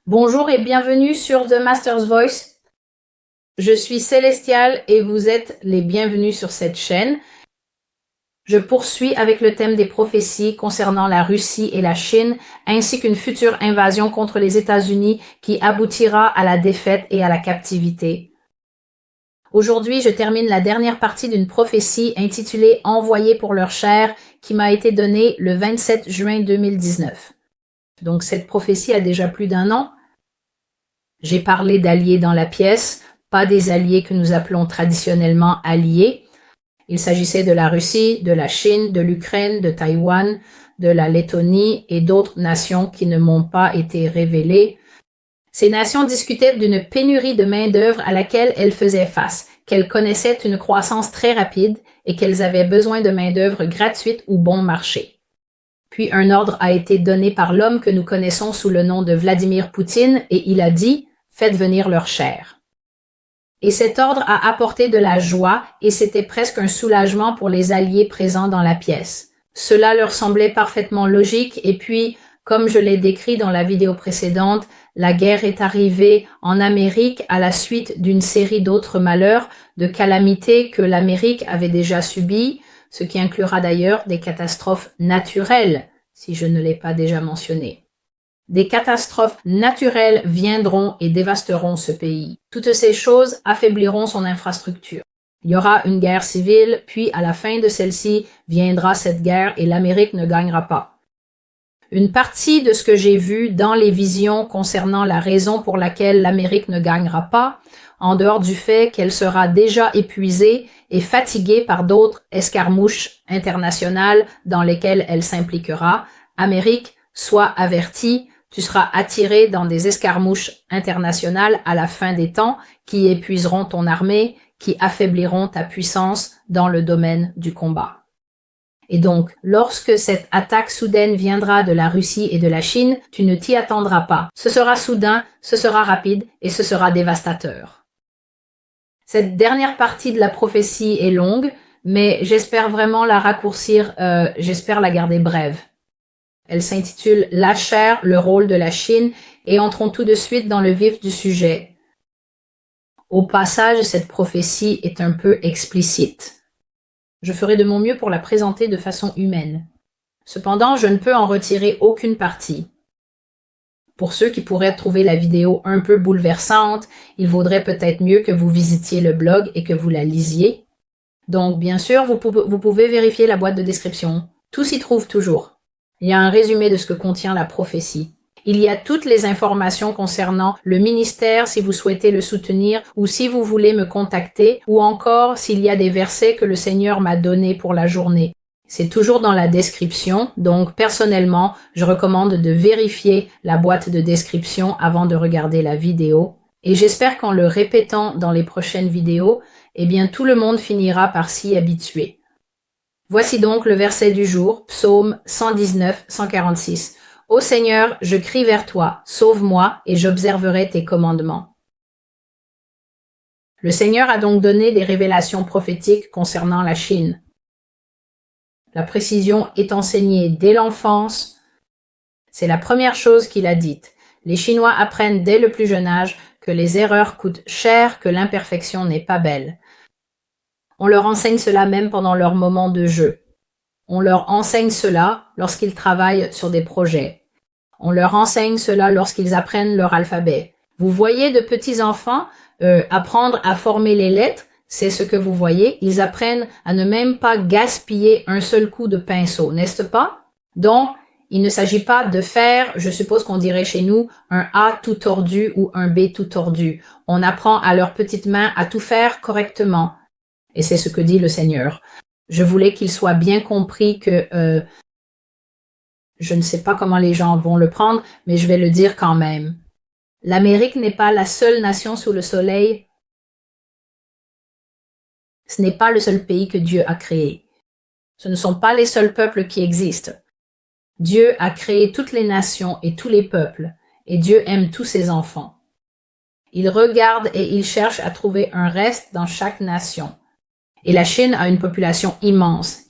Bonjour et bienvenue sur The Master's Voice. Je suis Célestial et vous êtes les bienvenus sur cette chaîne. Je poursuis avec le thème des prophéties concernant la Russie et la Chine, ainsi qu'une future invasion contre les États-Unis qui aboutira à la défaite et à la captivité. Aujourd'hui, je termine la dernière partie d'une prophétie intitulée « Envoyés pour leur chair » qui m'a été donnée le 27 juin 2019. Donc cette prophétie a déjà plus d'1 an. J'ai parlé d'alliés dans la pièce, pas des alliés que nous appelons traditionnellement alliés. Il s'agissait de la Russie, de la Chine, de l'Ukraine, de Taïwan, de la Lettonie et d'autres nations qui ne m'ont pas été révélées. Ces nations discutaient d'une pénurie de main-d'œuvre à laquelle elles faisaient face, qu'elles connaissaient une croissance très rapide et qu'elles avaient besoin de main-d'œuvre gratuite ou bon marché. Puis un ordre a été donné par l'homme que nous connaissons sous le nom de Vladimir Poutine et il a dit « Faites venir leur chair ». Et cet ordre a apporté de la joie et c'était presque un soulagement pour les alliés présents dans la pièce. Cela leur semblait parfaitement logique et puis, comme je l'ai décrit dans la vidéo précédente, la guerre est arrivée en Amérique à la suite d'une série d'autres malheurs, de calamités que l'Amérique avait déjà subies, ce qui inclura d'ailleurs des catastrophes naturelles, si je ne l'ai pas déjà mentionné. Des catastrophes naturelles viendront et dévasteront ce pays. Toutes ces choses affaibliront son infrastructure. Il y aura une guerre civile, puis à la fin de celle-ci viendra cette guerre et l'Amérique ne gagnera pas. Une partie de ce que j'ai vu dans les visions concernant la raison pour laquelle l'Amérique ne gagnera pas, en dehors du fait qu'elle sera déjà épuisée et fatiguée par d'autres escarmouches internationales dans lesquelles elle s'impliquera, Amérique, sois avertie, tu seras attiré dans des escarmouches internationales à la fin des temps qui épuiseront ton armée, qui affaibliront ta puissance dans le domaine du combat. Et donc, lorsque cette attaque soudaine viendra de la Russie et de la Chine, tu ne t'y attendras pas. Ce sera soudain, ce sera rapide et ce sera dévastateur. Cette dernière partie de la prophétie est longue, mais j'espère vraiment la raccourcir, j'espère la garder brève. Elle s'intitule « La chair, le rôle de la Chine » et entrons tout de suite dans le vif du sujet. Au passage, cette prophétie est un peu explicite. Je ferai de mon mieux pour la présenter de façon humaine. Cependant, je ne peux en retirer aucune partie. Pour ceux qui pourraient trouver la vidéo un peu bouleversante, il vaudrait peut-être mieux que vous visitiez le blog et que vous la lisiez. Donc, bien sûr, vous pouvez vérifier la boîte de description. Tout s'y trouve toujours. Il y a un résumé de ce que contient la prophétie. Il y a toutes les informations concernant le ministère si vous souhaitez le soutenir ou si vous voulez me contacter ou encore s'il y a des versets que le Seigneur m'a donnés pour la journée. C'est toujours dans la description, donc personnellement, je recommande de vérifier la boîte de description avant de regarder la vidéo. Et j'espère qu'en le répétant dans les prochaines vidéos, eh bien tout le monde finira par s'y habituer. Voici donc le verset du jour, Psaume 119, 146. « Ô Seigneur, je crie vers toi, sauve-moi et j'observerai tes commandements. » Le Seigneur a donc donné des révélations prophétiques concernant la Chine. La précision est enseignée dès l'enfance. C'est la première chose qu'il a dite. Les Chinois apprennent dès le plus jeune âge que les erreurs coûtent cher, que l'imperfection n'est pas belle. On leur enseigne cela même pendant leurs moments de jeu. On leur enseigne cela lorsqu'ils travaillent sur des projets. On leur enseigne cela lorsqu'ils apprennent leur alphabet. Vous voyez de petits enfants apprendre à former les lettres, c'est ce que vous voyez. Ils apprennent à ne même pas gaspiller un seul coup de pinceau, n'est-ce pas? Donc, il ne s'agit pas de faire, je suppose qu'on dirait chez nous, un A tout tordu ou un B tout tordu. On apprend à leurs petites mains à tout faire correctement. Et c'est ce que dit le Seigneur. Je voulais qu'il soit bien compris que je ne sais pas comment les gens vont le prendre, mais je vais le dire quand même. L'Amérique n'est pas la seule nation sous le soleil. Ce n'est pas le seul pays que Dieu a créé. Ce ne sont pas les seuls peuples qui existent. Dieu a créé toutes les nations et tous les peuples, et Dieu aime tous ses enfants. Il regarde et il cherche à trouver un reste dans chaque nation. Et la Chine a une population immense,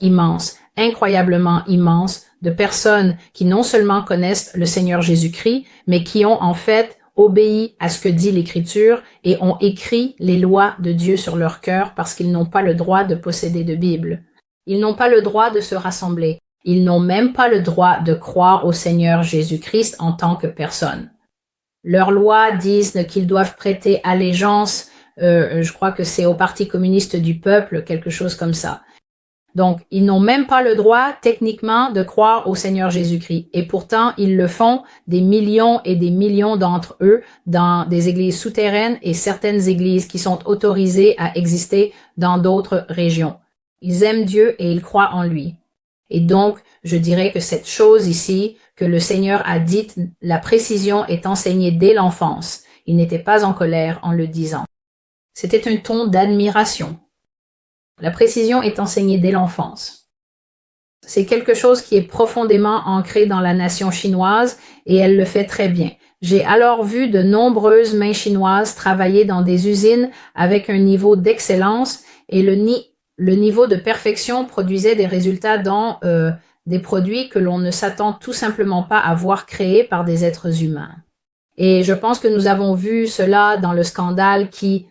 incroyablement immense, de personnes qui non seulement connaissent le Seigneur Jésus-Christ, mais qui ont en fait obéi à ce que dit l'Écriture et ont écrit les lois de Dieu sur leur cœur parce qu'ils n'ont pas le droit de posséder de Bible. Ils n'ont pas le droit de se rassembler. Ils n'ont même pas le droit de croire au Seigneur Jésus-Christ en tant que personne. Leurs lois disent qu'ils doivent prêter allégeance, je crois que c'est au Parti communiste du peuple, quelque chose comme ça. Donc, ils n'ont même pas le droit, techniquement, de croire au Seigneur Jésus-Christ. Et pourtant, ils le font, des millions et des millions d'entre eux, dans des églises souterraines et certaines églises qui sont autorisées à exister dans d'autres régions. Ils aiment Dieu et ils croient en lui. Et donc, je dirais que cette chose ici, que le Seigneur a dite, la précision est enseignée dès l'enfance. Il n'était pas en colère en le disant. C'était un ton d'admiration. La précision est enseignée dès l'enfance. C'est quelque chose qui est profondément ancré dans la nation chinoise et elle le fait très bien. J'ai alors vu de nombreuses mains chinoises travailler dans des usines avec un niveau d'excellence et le niveau de perfection produisait des résultats dans des produits que l'on ne s'attend tout simplement pas à voir créés par des êtres humains. Et je pense que nous avons vu cela dans le scandale qui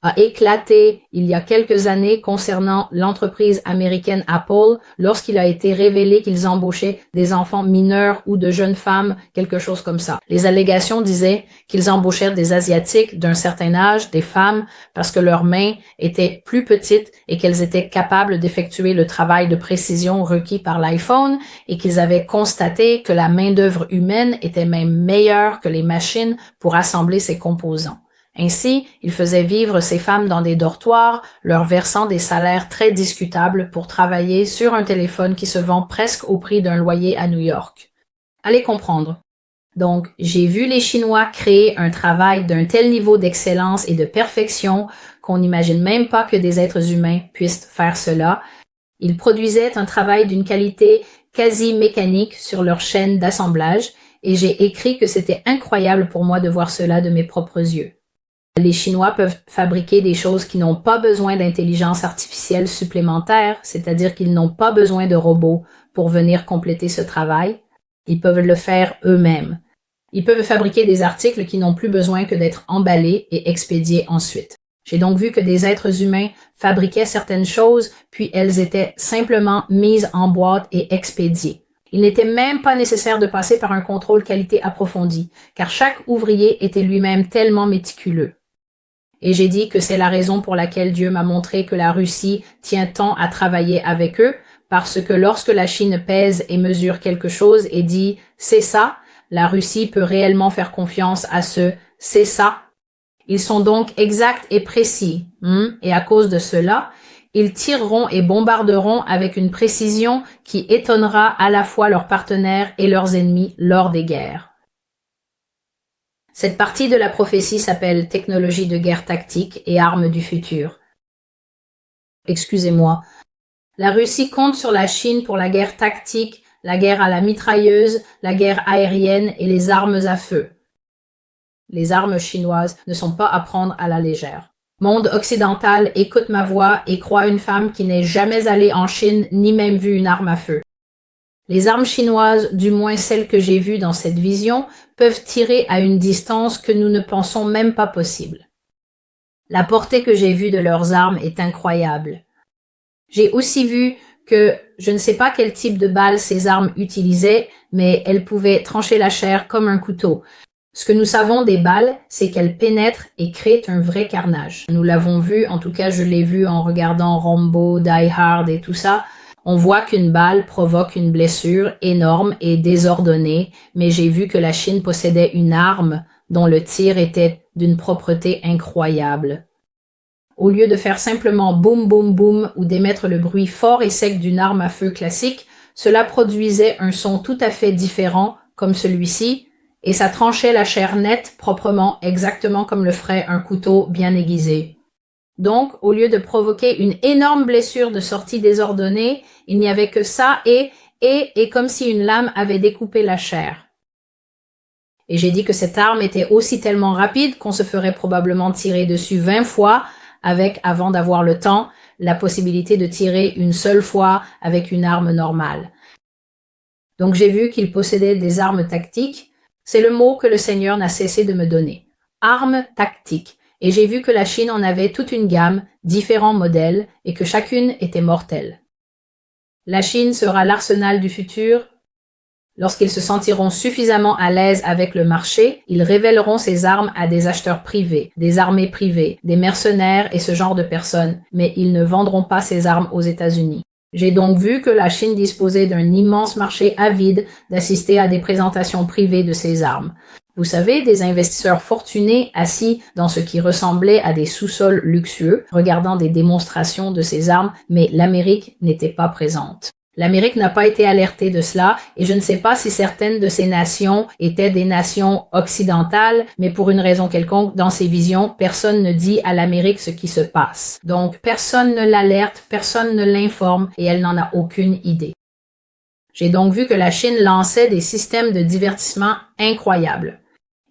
a éclaté il y a quelques années concernant l'entreprise américaine Apple lorsqu'il a été révélé qu'ils embauchaient des enfants mineurs ou de jeunes femmes, quelque chose comme ça. Les allégations disaient qu'ils embauchaient des Asiatiques d'un certain âge, des femmes, parce que leurs mains étaient plus petites et qu'elles étaient capables d'effectuer le travail de précision requis par l'iPhone et qu'ils avaient constaté que la main-d'œuvre humaine était même meilleure que les machines pour assembler ces composants. Ainsi, ils faisaient vivre ces femmes dans des dortoirs, leur versant des salaires très discutables pour travailler sur un téléphone qui se vend presque au prix d'un loyer à New York. Allez comprendre. Donc, j'ai vu les Chinois créer un travail d'un tel niveau d'excellence et de perfection qu'on n'imagine même pas que des êtres humains puissent faire cela. Ils produisaient un travail d'une qualité quasi mécanique sur leur chaîne d'assemblage et j'ai écrit que c'était incroyable pour moi de voir cela de mes propres yeux. Les Chinois peuvent fabriquer des choses qui n'ont pas besoin d'intelligence artificielle supplémentaire, c'est-à-dire qu'ils n'ont pas besoin de robots pour venir compléter ce travail. Ils peuvent le faire eux-mêmes. Ils peuvent fabriquer des articles qui n'ont plus besoin que d'être emballés et expédiés ensuite. J'ai donc vu que des êtres humains fabriquaient certaines choses, puis elles étaient simplement mises en boîte et expédiées. Il n'était même pas nécessaire de passer par un contrôle qualité approfondi, car chaque ouvrier était lui-même tellement méticuleux. Et j'ai dit que c'est la raison pour laquelle Dieu m'a montré que la Russie tient tant à travailler avec eux, parce que lorsque la Chine pèse et mesure quelque chose et dit « c'est ça », la Russie peut réellement faire confiance à ce « c'est ça ». Ils sont donc exacts et précis, et à cause de cela, ils tireront et bombarderont avec une précision qui étonnera à la fois leurs partenaires et leurs ennemis lors des guerres. Cette partie de la prophétie s'appelle technologie de guerre tactique et armes du futur. Excusez-moi. La Russie compte sur la Chine pour la guerre tactique, la guerre à la mitrailleuse, la guerre aérienne et les armes à feu. Les armes chinoises ne sont pas à prendre à la légère. Monde occidental, écoute ma voix et crois une femme qui n'est jamais allée en Chine ni même vu une arme à feu. Les armes chinoises, du moins celles que j'ai vues dans cette vision, peuvent tirer à une distance que nous ne pensons même pas possible. La portée que j'ai vue de leurs armes est incroyable. J'ai aussi vu que je ne sais pas quel type de balle ces armes utilisaient, mais elles pouvaient trancher la chair comme un couteau. Ce que nous savons des balles, c'est qu'elles pénètrent et créent un vrai carnage. Nous l'avons vu, en tout cas je l'ai vu en regardant Rambo, Die Hard et tout ça. On voit qu'une balle provoque une blessure énorme et désordonnée, mais j'ai vu que la Chine possédait une arme dont le tir était d'une propreté incroyable. Au lieu de faire simplement boum boum boum ou d'émettre le bruit fort et sec d'une arme à feu classique, cela produisait un son tout à fait différent, comme celui-ci, et ça tranchait la chair nette, proprement, exactement comme le ferait un couteau bien aiguisé. Donc, au lieu de provoquer une énorme blessure de sortie désordonnée, il n'y avait que ça et comme si une lame avait découpé la chair. Et j'ai dit que cette arme était aussi tellement rapide qu'on se ferait probablement tirer dessus 20 fois avec, avant d'avoir le temps, la possibilité de tirer une seule fois avec une arme normale. Donc j'ai vu qu'il possédait des armes tactiques, C'est le mot que le Seigneur n'a cessé de me donner. Armes tactiques. Et j'ai vu que la Chine en avait toute une gamme, différents modèles, et que chacune était mortelle. La Chine sera l'arsenal du futur. Lorsqu'ils se sentiront suffisamment à l'aise avec le marché, ils révéleront ces armes à des acheteurs privés, des armées privées, des mercenaires et ce genre de personnes, mais ils ne vendront pas ces armes aux États-Unis. J'ai donc vu que la Chine disposait d'un immense marché avide d'assister à des présentations privées de ces armes. Vous savez, des investisseurs fortunés assis dans ce qui ressemblait à des sous-sols luxueux, regardant des démonstrations de ces armes, mais l'Amérique n'était pas présente. L'Amérique n'a pas été alertée de cela et je ne sais pas si certaines de ces nations étaient des nations occidentales, mais pour une raison quelconque, dans ces visions, personne ne dit à l'Amérique ce qui se passe. Donc, personne ne l'alerte, personne ne l'informe et elle n'en a aucune idée. J'ai donc vu que la Chine lançait des systèmes de divertissement incroyables.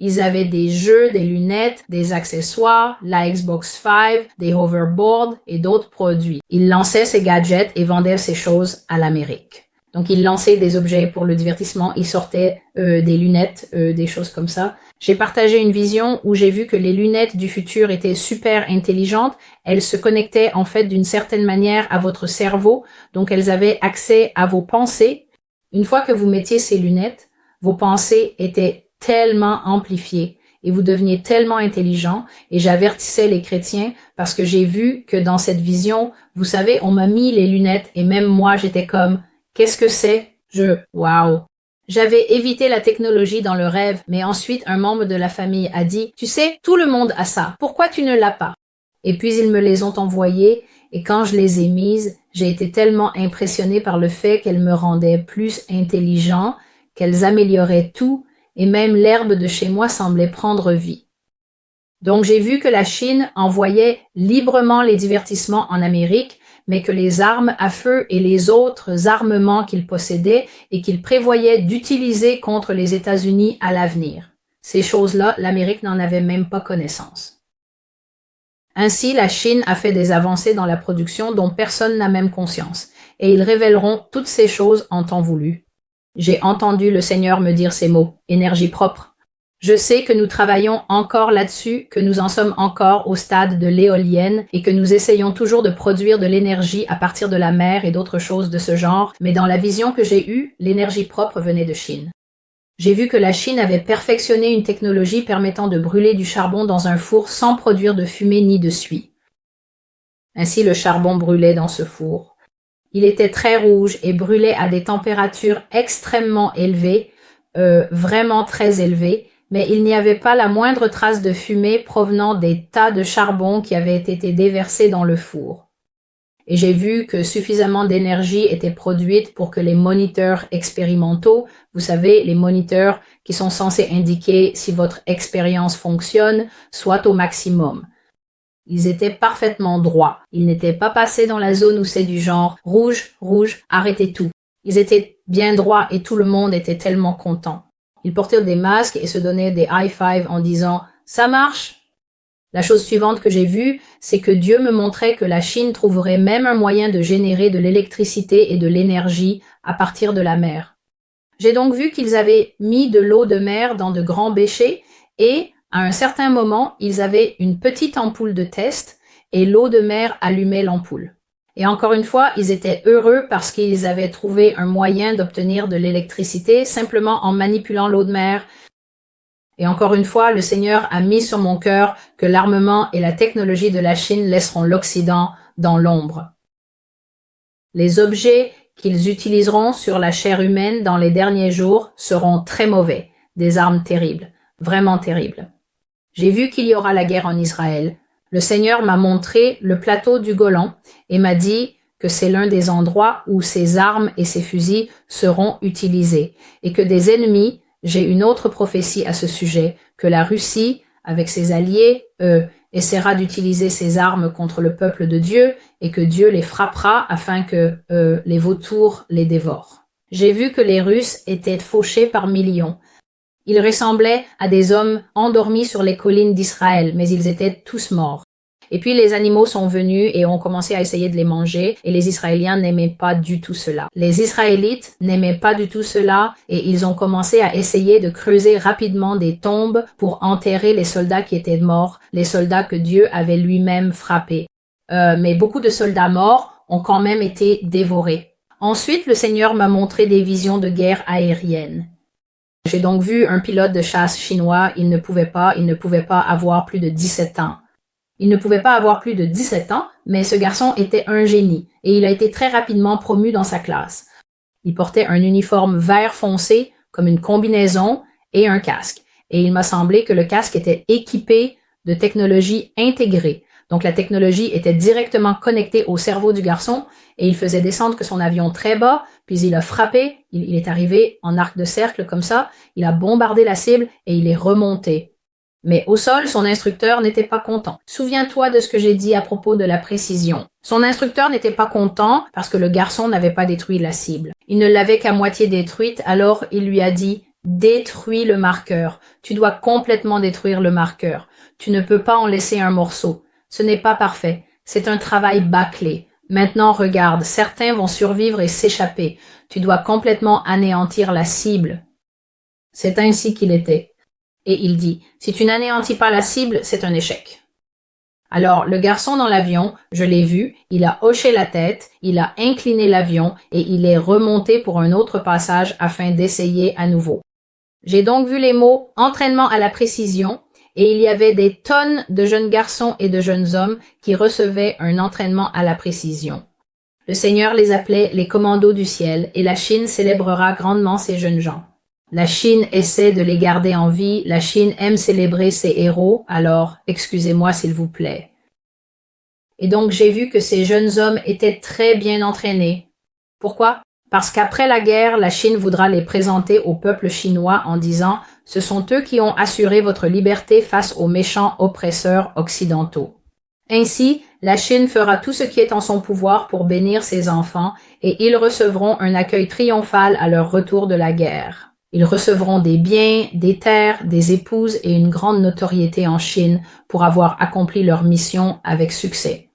Ils avaient des jeux, des lunettes, des accessoires, la Xbox 5, des hoverboards et d'autres produits. Ils lançaient ces gadgets et vendaient ces choses à l'Amérique. Donc, ils lançaient des objets pour le divertissement, ils sortaient des lunettes, des choses comme ça. J'ai partagé une vision où j'ai vu que les lunettes du futur étaient super intelligentes. Elles se connectaient en fait d'une certaine manière à votre cerveau. Donc, elles avaient accès à vos pensées. Une fois que vous mettiez ces lunettes, vos pensées étaient tellement amplifiées et vous deveniez tellement intelligent et j'avertissais les chrétiens parce que j'ai vu que dans cette vision, vous savez, on m'a mis les lunettes et même moi j'étais comme, qu'est-ce que c'est? Waouh! J'avais évité la technologie dans le rêve, mais ensuite un membre de la famille a dit, tu sais, tout le monde a ça, pourquoi tu ne l'as pas? Et puis ils me les ont envoyées et quand je les ai mises, j'ai été tellement impressionnée par le fait qu'elles me rendaient plus intelligent, qu'elles amélioraient tout, et même l'herbe de chez moi semblait prendre vie. Donc j'ai vu que la Chine envoyait librement les divertissements en Amérique, mais que les armes à feu et les autres armements qu'ils possédaient et qu'ils prévoyaient d'utiliser contre les États-Unis à l'avenir. Ces choses-là, l'Amérique n'en avait même pas connaissance. Ainsi, la Chine a fait des avancées dans la production dont personne n'a même conscience, et ils révéleront toutes ces choses en temps voulu. J'ai entendu le Seigneur me dire ces mots, énergie propre. Je sais que nous travaillons encore là-dessus, que nous en sommes encore au stade de l'éolienne et que nous essayons toujours de produire de l'énergie à partir de la mer et d'autres choses de ce genre, mais dans la vision que j'ai eue, l'énergie propre venait de Chine. J'ai vu que la Chine avait perfectionné une technologie permettant de brûler du charbon dans un four sans produire de fumée ni de suie. Ainsi, le charbon brûlait dans ce four. Il était très rouge et brûlait à des températures extrêmement élevées, vraiment très élevées, mais il n'y avait pas la moindre trace de fumée provenant des tas de charbon qui avaient été déversés dans le four. Et j'ai vu que suffisamment d'énergie était produite pour que les moniteurs expérimentaux, vous savez, les moniteurs qui sont censés indiquer si votre expérience fonctionne, soient au maximum. Ils étaient parfaitement droits. Ils n'étaient pas passés dans la zone où c'est du genre rouge, rouge, arrêtez tout. Ils étaient bien droits et tout le monde était tellement content. Ils portaient des masques et se donnaient des high five en disant « ça marche ». La chose suivante que j'ai vue, c'est que Dieu me montrait que la Chine trouverait même un moyen de générer de l'électricité et de l'énergie à partir de la mer. J'ai donc vu qu'ils avaient mis de l'eau de mer dans de grands bêchers et à un certain moment, ils avaient une petite ampoule de test et l'eau de mer allumait l'ampoule. Et encore une fois, ils étaient heureux parce qu'ils avaient trouvé un moyen d'obtenir de l'électricité simplement en manipulant l'eau de mer. Et encore une fois, le Seigneur a mis sur mon cœur que l'armement et la technologie de la Chine laisseront l'Occident dans l'ombre. Les objets qu'ils utiliseront sur la chair humaine dans les derniers jours seront très mauvais, des armes terribles, vraiment terribles. J'ai vu qu'il y aura la guerre en Israël. Le Seigneur m'a montré le plateau du Golan et m'a dit que c'est l'un des endroits où ces armes et ces fusils seront utilisés et que des ennemis, j'ai une autre prophétie à ce sujet, que la Russie, avec ses alliés, essaiera d'utiliser ces armes contre le peuple de Dieu et que Dieu les frappera afin que les vautours les dévorent. J'ai vu que les Russes étaient fauchés par millions. Ils ressemblaient à des hommes endormis sur les collines d'Israël, mais ils étaient tous morts. Et puis les animaux sont venus et ont commencé à essayer de les manger et les Israéliens n'aimaient pas du tout cela. Les Israélites n'aimaient pas du tout cela et ils ont commencé à essayer de creuser rapidement des tombes pour enterrer les soldats qui étaient morts, les soldats que Dieu avait lui-même frappés. Mais beaucoup de soldats morts ont quand même été dévorés. Ensuite, le Seigneur m'a montré des visions de guerre aérienne. J'ai donc vu un pilote de chasse chinois, il ne pouvait pas avoir plus de 17 ans. Il ne pouvait pas avoir plus de 17 ans, mais ce garçon était un génie et il a été très rapidement promu dans sa classe. Il portait un uniforme vert foncé, comme une combinaison, et un casque. Et il m'a semblé que le casque était équipé de technologie intégrée. Donc la technologie était directement connectée au cerveau du garçon et il faisait descendre que son avion très bas, puis il a frappé, il est arrivé en arc de cercle comme ça, il a bombardé la cible et il est remonté. Mais au sol, son instructeur n'était pas content. Souviens-toi de ce que j'ai dit à propos de la précision. Son instructeur n'était pas content parce que le garçon n'avait pas détruit la cible. Il ne l'avait qu'à moitié détruite, alors il lui a dit « Détruis le marqueur. Tu dois complètement détruire le marqueur. Tu ne peux pas en laisser un morceau. Ce n'est pas parfait. C'est un travail bâclé. Maintenant, regarde, certains vont survivre et s'échapper. Tu dois complètement anéantir la cible. » C'est ainsi qu'il était. Et il dit, si tu n'anéantis pas la cible, c'est un échec. Alors, le garçon dans l'avion, je l'ai vu, il a hoché la tête, il a incliné l'avion et il est remonté pour un autre passage afin d'essayer à nouveau. J'ai donc vu les mots entraînement à la précision et il y avait des tonnes de jeunes garçons et de jeunes hommes qui recevaient un entraînement à la précision. Le Seigneur les appelait les commandos du ciel et la Chine célébrera grandement ces jeunes gens. La Chine essaie de les garder en vie, la Chine aime célébrer ses héros, alors excusez-moi s'il vous plaît. Et donc j'ai vu que ces jeunes hommes étaient très bien entraînés. Pourquoi? Parce qu'après la guerre, la Chine voudra les présenter au peuple chinois en disant « Ce sont eux qui ont assuré votre liberté face aux méchants oppresseurs occidentaux ». Ainsi, la Chine fera tout ce qui est en son pouvoir pour bénir ses enfants et ils recevront un accueil triomphal à leur retour de la guerre. Ils recevront des biens, des terres, des épouses et une grande notoriété en Chine pour avoir accompli leur mission avec succès.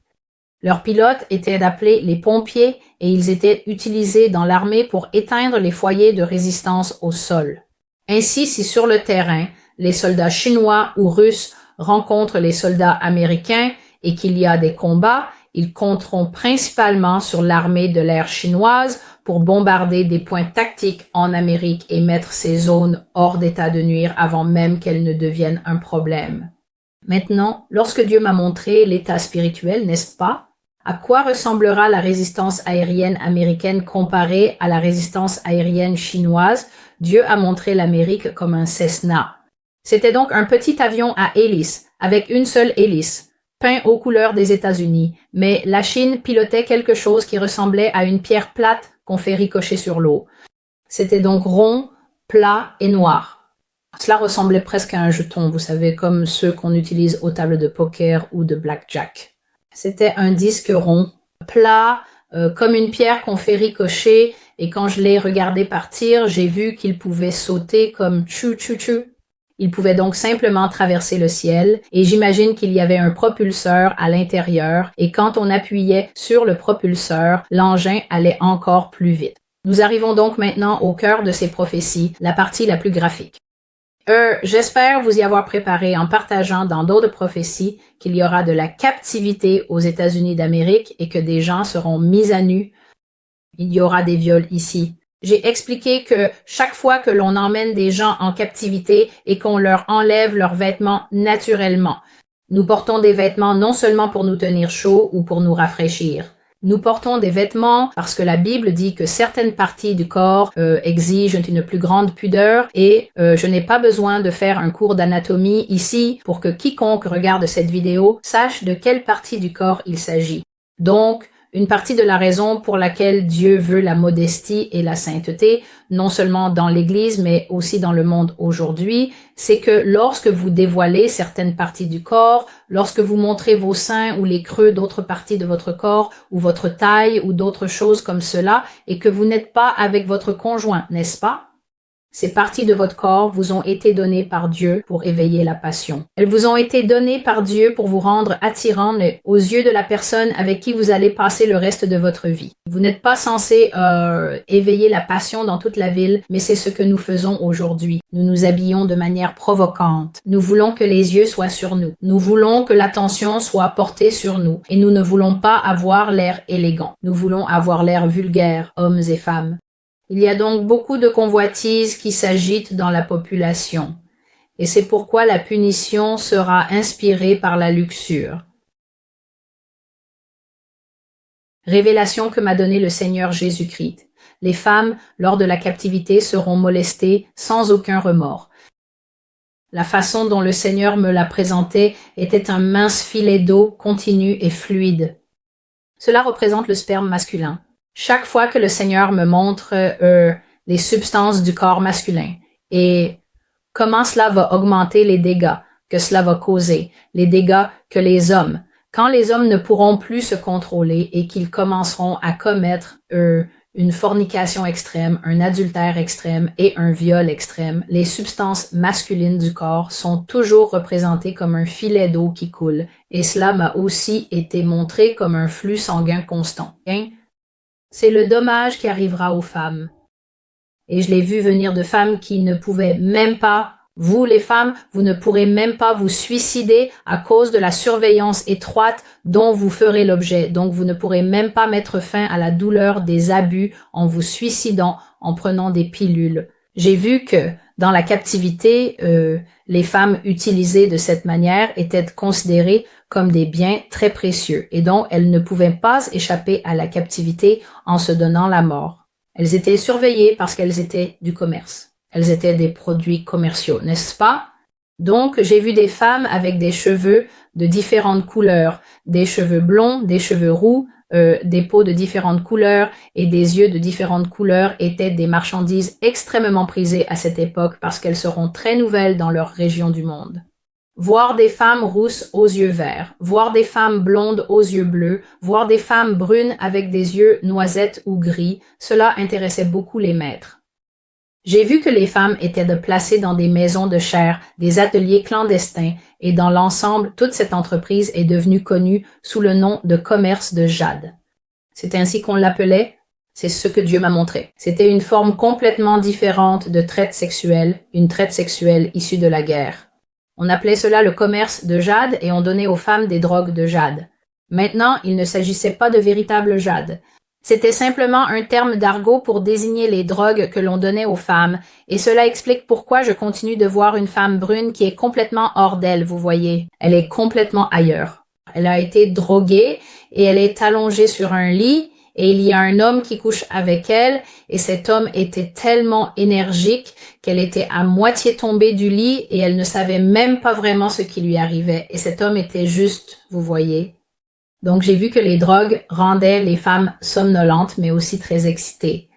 Leurs pilotes étaient appelés les pompiers et ils étaient utilisés dans l'armée pour éteindre les foyers de résistance au sol. Ainsi, si sur le terrain, les soldats chinois ou russes rencontrent les soldats américains et qu'il y a des combats, ils compteront principalement sur l'armée de l'air chinoise pour bombarder des points tactiques en Amérique et mettre ces zones hors d'état de nuire avant même qu'elles ne deviennent un problème. Maintenant, lorsque Dieu m'a montré l'état spirituel, n'est-ce pas? À quoi ressemblera la résistance aérienne américaine comparée à la résistance aérienne chinoise? Dieu a montré l'Amérique comme un Cessna. C'était donc un petit avion à hélice, avec une seule hélice, peint aux couleurs des États-Unis, mais la Chine pilotait quelque chose qui ressemblait à une pierre plate qu'on fait ricocher sur l'eau. C'était donc rond, plat et noir. Cela ressemblait presque à un jeton, vous savez, comme ceux qu'on utilise aux tables de poker ou de blackjack. C'était un disque rond, plat, comme une pierre qu'on fait ricocher, et quand je l'ai regardé partir, j'ai vu qu'il pouvait sauter comme tchou-tchou-tchou. Il pouvait donc simplement traverser le ciel, et j'imagine qu'il y avait un propulseur à l'intérieur, et quand on appuyait sur le propulseur, l'engin allait encore plus vite. Nous arrivons donc maintenant au cœur de ces prophéties, la partie la plus graphique. J'espère vous y avoir préparé en partageant dans d'autres prophéties qu'il y aura de la captivité aux États-Unis d'Amérique et que des gens seront mis à nu. Il y aura des viols ici. J'ai expliqué que chaque fois que l'on emmène des gens en captivité et qu'on leur enlève leurs vêtements naturellement, nous portons des vêtements non seulement pour nous tenir chaud ou pour nous rafraîchir. Nous portons des vêtements parce que la Bible dit que certaines parties du corps exigent une plus grande pudeur et je n'ai pas besoin de faire un cours d'anatomie ici pour que quiconque regarde cette vidéo sache de quelle partie du corps il s'agit. Donc, une partie de la raison pour laquelle Dieu veut la modestie et la sainteté, non seulement dans l'Église, mais aussi dans le monde aujourd'hui, c'est que lorsque vous dévoilez certaines parties du corps, lorsque vous montrez vos seins ou les creux d'autres parties de votre corps, ou votre taille, ou d'autres choses comme cela, et que vous n'êtes pas avec votre conjoint, n'est-ce pas? Ces parties de votre corps vous ont été données par Dieu pour éveiller la passion. Elles vous ont été données par Dieu pour vous rendre attirant aux yeux de la personne avec qui vous allez passer le reste de votre vie. Vous n'êtes pas censé éveiller la passion dans toute la ville, mais c'est ce que nous faisons aujourd'hui. Nous nous habillons de manière provocante. Nous voulons que les yeux soient sur nous. Nous voulons que l'attention soit portée sur nous. Et nous ne voulons pas avoir l'air élégant. Nous voulons avoir l'air vulgaire, hommes et femmes. Il y a donc beaucoup de convoitises qui s'agitent dans la population, et c'est pourquoi la punition sera inspirée par la luxure. Révélation que m'a donnée le Seigneur Jésus-Christ. Les femmes, lors de la captivité, seront molestées sans aucun remords. La façon dont le Seigneur me l'a présenté était un mince filet d'eau continu et fluide. Cela représente le sperme masculin. Chaque fois que le Seigneur me montre les substances du corps masculin et comment cela va augmenter les dégâts que cela va causer, les dégâts que les hommes, quand les hommes ne pourront plus se contrôler et qu'ils commenceront à commettre une fornication extrême, un adultère extrême et un viol extrême, les substances masculines du corps sont toujours représentées comme un filet d'eau qui coule, et cela m'a aussi été montré comme un flux sanguin constant. C'est le dommage qui arrivera aux femmes. Et je l'ai vu venir de femmes qui ne pouvaient même pas, vous les femmes, vous ne pourrez même pas vous suicider à cause de la surveillance étroite dont vous ferez l'objet. Donc vous ne pourrez même pas mettre fin à la douleur des abus en vous suicidant, en prenant des pilules. J'ai vu que dans la captivité, les femmes utilisées de cette manière étaient considérées comme des biens très précieux et dont elles ne pouvaient pas échapper à la captivité en se donnant la mort. Elles étaient surveillées parce qu'elles étaient du commerce. Elles étaient des produits commerciaux, n'est-ce pas? Donc, j'ai vu des femmes avec des cheveux de différentes couleurs, des cheveux blonds, des cheveux roux, des peaux de différentes couleurs et des yeux de différentes couleurs étaient des marchandises extrêmement prisées à cette époque parce qu'elles seront très nouvelles dans leur région du monde. Voir des femmes rousses aux yeux verts, voir des femmes blondes aux yeux bleus, voir des femmes brunes avec des yeux noisettes ou gris, cela intéressait beaucoup les maîtres. J'ai vu que les femmes étaient placées dans des maisons de chair, des ateliers clandestins, et dans l'ensemble, toute cette entreprise est devenue connue sous le nom de commerce de jade. C'est ainsi qu'on l'appelait. C'est ce que Dieu m'a montré. C'était une forme complètement différente de traite sexuelle, une traite sexuelle issue de la guerre. On appelait cela le commerce de jade et on donnait aux femmes des drogues de jade. Maintenant, il ne s'agissait pas de véritable jade. C'était simplement un terme d'argot pour désigner les drogues que l'on donnait aux femmes, et cela explique pourquoi je continue de voir une femme brune qui est complètement hors d'elle, vous voyez. Elle est complètement ailleurs. Elle a été droguée et elle est allongée sur un lit, et il y a un homme qui couche avec elle, et cet homme était tellement énergique qu'elle était à moitié tombée du lit et elle ne savait même pas vraiment ce qui lui arrivait. Et cet homme était juste, vous voyez. Donc j'ai vu que les drogues rendaient les femmes somnolentes, mais aussi très excitées.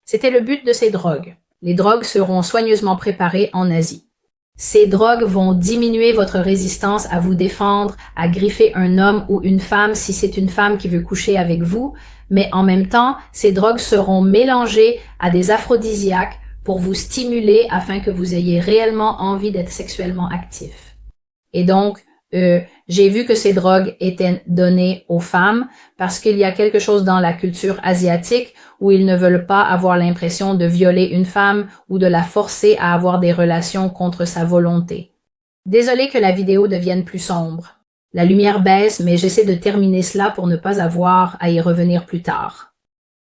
C'était le but de ces drogues. Les drogues seront soigneusement préparées en Asie. Ces drogues vont diminuer votre résistance à vous défendre, à griffer un homme ou une femme si c'est une femme qui veut coucher avec vous, mais en même temps, ces drogues seront mélangées à des aphrodisiaques pour vous stimuler afin que vous ayez réellement envie d'être sexuellement actif. Et donc, j'ai vu que ces drogues étaient données aux femmes parce qu'il y a quelque chose dans la culture asiatique où ils ne veulent pas avoir l'impression de violer une femme ou de la forcer à avoir des relations contre sa volonté. Désolé que la vidéo devienne plus sombre. La lumière baisse, mais j'essaie de terminer cela pour ne pas avoir à y revenir plus tard.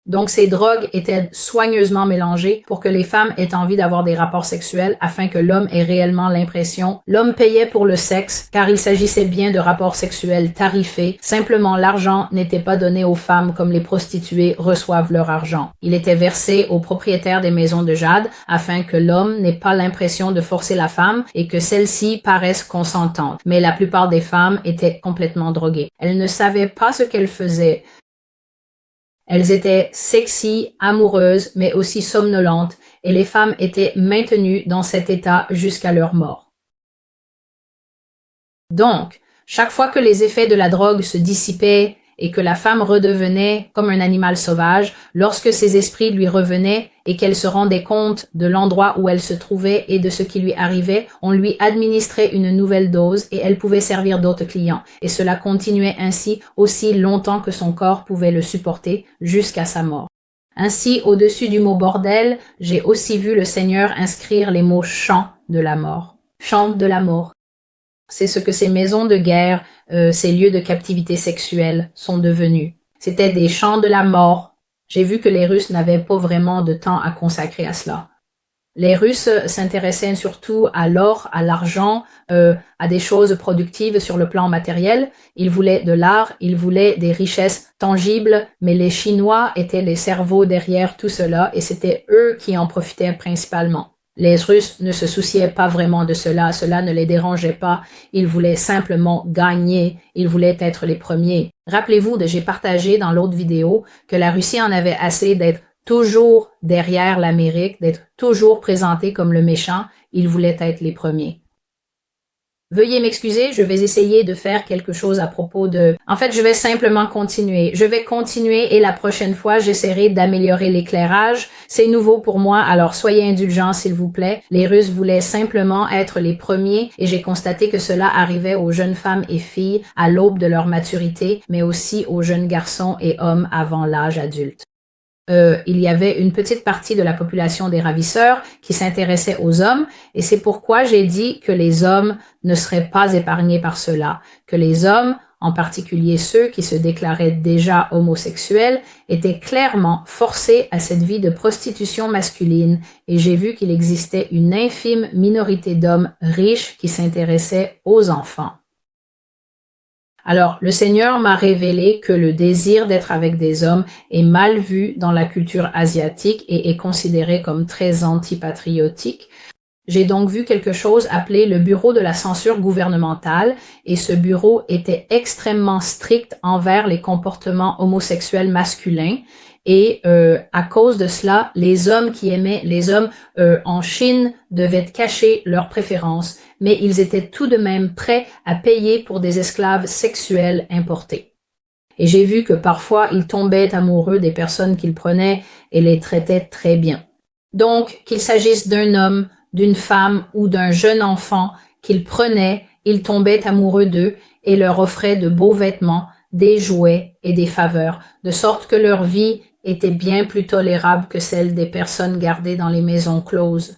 Donc ces drogues étaient soigneusement mélangées pour que les femmes aient envie d'avoir des rapports sexuels afin que l'homme ait réellement l'impression. L'homme payait pour le sexe car il s'agissait bien de rapports sexuels tarifés. Simplement l'argent n'était pas donné aux femmes comme les prostituées reçoivent leur argent. Il était versé aux propriétaires des maisons de jade afin que l'homme n'ait pas l'impression de forcer la femme et que celle-ci paraisse consentante. Mais la plupart des femmes étaient complètement droguées. Elles ne savaient pas ce qu'elles faisaient. Elles étaient sexy, amoureuses, mais aussi somnolentes, et les femmes étaient maintenues dans cet état jusqu'à leur mort. Donc, chaque fois que les effets de la drogue se dissipaient et que la femme redevenait comme un animal sauvage lorsque ses esprits lui revenaient et qu'elle se rendait compte de l'endroit où elle se trouvait et de ce qui lui arrivait, on lui administrait une nouvelle dose et elle pouvait servir d'autres clients. Et cela continuait ainsi aussi longtemps que son corps pouvait le supporter jusqu'à sa mort. Ainsi, au-dessus du mot bordel, j'ai aussi vu le Seigneur inscrire les mots champ de la mort. Champ de la mort. C'est ce que ces maisons de guerre, ces lieux de captivité sexuelle sont devenus. C'était des champs de la mort. J'ai vu que les Russes n'avaient pas vraiment de temps à consacrer à cela. Les Russes s'intéressaient surtout à l'or, à l'argent, à des choses productives sur le plan matériel. Ils voulaient de l'art, ils voulaient des richesses tangibles, mais les Chinois étaient les cerveaux derrière tout cela et c'était eux qui en profitaient principalement. Les Russes ne se souciaient pas vraiment de cela, cela ne les dérangeait pas, ils voulaient simplement gagner, ils voulaient être les premiers. Rappelez-vous j'ai partagé dans l'autre vidéo que la Russie en avait assez d'être toujours derrière l'Amérique, d'être toujours présenté comme le méchant, ils voulaient être les premiers. Veuillez m'excuser, je vais essayer de faire quelque chose à propos de... En fait, je vais simplement continuer. Je vais continuer et la prochaine fois, j'essaierai d'améliorer l'éclairage. C'est nouveau pour moi, alors soyez indulgents s'il vous plaît. Les Russes voulaient simplement être les premiers et j'ai constaté que cela arrivait aux jeunes femmes et filles à l'aube de leur maturité, mais aussi aux jeunes garçons et hommes avant l'âge adulte. Il y avait une petite partie de la population des ravisseurs qui s'intéressait aux hommes et c'est pourquoi j'ai dit que les hommes ne seraient pas épargnés par cela, que les hommes, en particulier ceux qui se déclaraient déjà homosexuels, étaient clairement forcés à cette vie de prostitution masculine et j'ai vu qu'il existait une infime minorité d'hommes riches qui s'intéressaient aux enfants. Alors, le Seigneur m'a révélé que le désir d'être avec des hommes est mal vu dans la culture asiatique et est considéré comme très antipatriotique. J'ai donc vu quelque chose appelé le Bureau de la censure gouvernementale et ce bureau était extrêmement strict envers les comportements homosexuels masculins et à cause de cela, les hommes qui aimaient les hommes en Chine devaient cacher leurs préférences, mais ils étaient tout de même prêts à payer pour des esclaves sexuels importés. Et j'ai vu que parfois ils tombaient amoureux des personnes qu'ils prenaient et les traitaient très bien. Donc, qu'il s'agisse d'un homme, d'une femme ou d'un jeune enfant qu'ils prenaient, ils tombaient amoureux d'eux et leur offraient de beaux vêtements, des jouets et des faveurs, de sorte que leur vie était bien plus tolérable que celle des personnes gardées dans les maisons closes.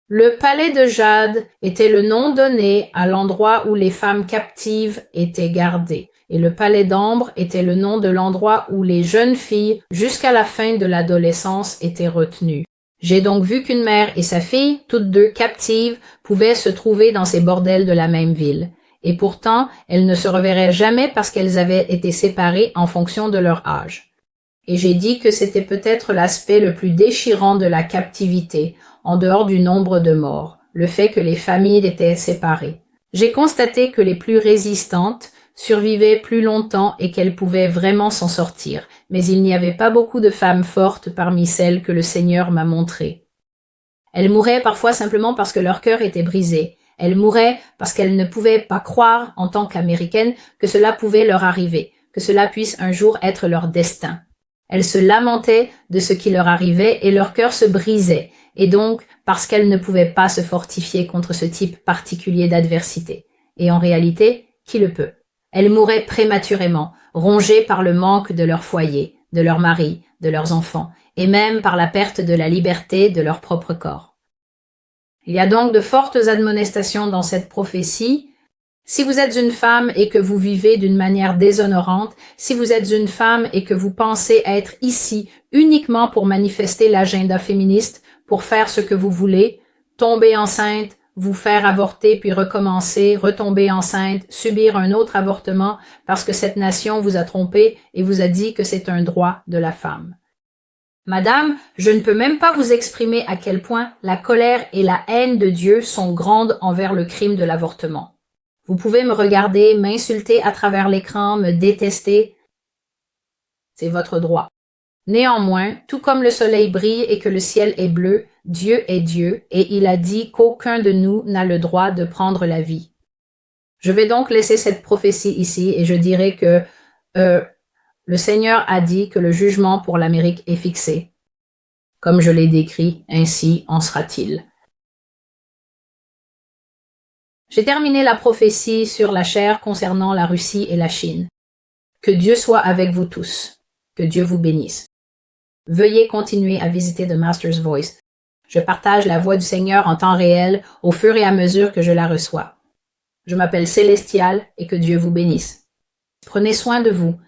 Le palais de Jade était le nom donné à l'endroit où les femmes captives étaient gardées, et le palais d'Ambre était le nom de l'endroit où les jeunes filles, jusqu'à la fin de l'adolescence, étaient retenues. J'ai donc vu qu'une mère et sa fille, toutes deux captives, pouvaient se trouver dans ces bordels de la même ville. Et pourtant, elles ne se reverraient jamais parce qu'elles avaient été séparées en fonction de leur âge. Et j'ai dit que c'était peut-être l'aspect le plus déchirant de la captivité, en dehors du nombre de morts, le fait que les familles étaient séparées. J'ai constaté que les plus résistantes survivaient plus longtemps et qu'elles pouvaient vraiment s'en sortir, mais il n'y avait pas beaucoup de femmes fortes parmi celles que le Seigneur m'a montrées. Elles mouraient parfois simplement parce que leur cœur était brisé. Elles mouraient parce qu'elles ne pouvaient pas croire, en tant qu'Américaines, que cela pouvait leur arriver, que cela puisse un jour être leur destin. Elles se lamentaient de ce qui leur arrivait et leur cœur se brisait, et donc parce qu'elles ne pouvaient pas se fortifier contre ce type particulier d'adversité. Et en réalité, qui le peut? Elles mouraient prématurément, rongées par le manque de leur foyer, de leur mari, de leurs enfants, et même par la perte de la liberté de leur propre corps. Il y a donc de fortes admonestations dans cette prophétie. Si vous êtes une femme et que vous vivez d'une manière déshonorante, si vous êtes une femme et que vous pensez être ici uniquement pour manifester l'agenda féministe, pour faire ce que vous voulez, tomber enceinte, vous faire avorter puis recommencer, retomber enceinte, subir un autre avortement parce que cette nation vous a trompé et vous a dit que c'est un droit de la femme. Madame, je ne peux même pas vous exprimer à quel point la colère et la haine de Dieu sont grandes envers le crime de l'avortement. Vous pouvez me regarder, m'insulter à travers l'écran, me détester. C'est votre droit. Néanmoins, tout comme le soleil brille et que le ciel est bleu, Dieu est Dieu et il a dit qu'aucun de nous n'a le droit de prendre la vie. Je vais donc laisser cette prophétie ici et je dirai que Le Seigneur a dit que le jugement pour l'Amérique est fixé. Comme je l'ai décrit, ainsi en sera-t-il. J'ai terminé la prophétie sur la chair concernant la Russie et la Chine. Que Dieu soit avec vous tous. Que Dieu vous bénisse. Veuillez continuer à visiter The Master's Voice. Je partage la voix du Seigneur en temps réel au fur et à mesure que je la reçois. Je m'appelle Célestial et que Dieu vous bénisse. Prenez soin de vous.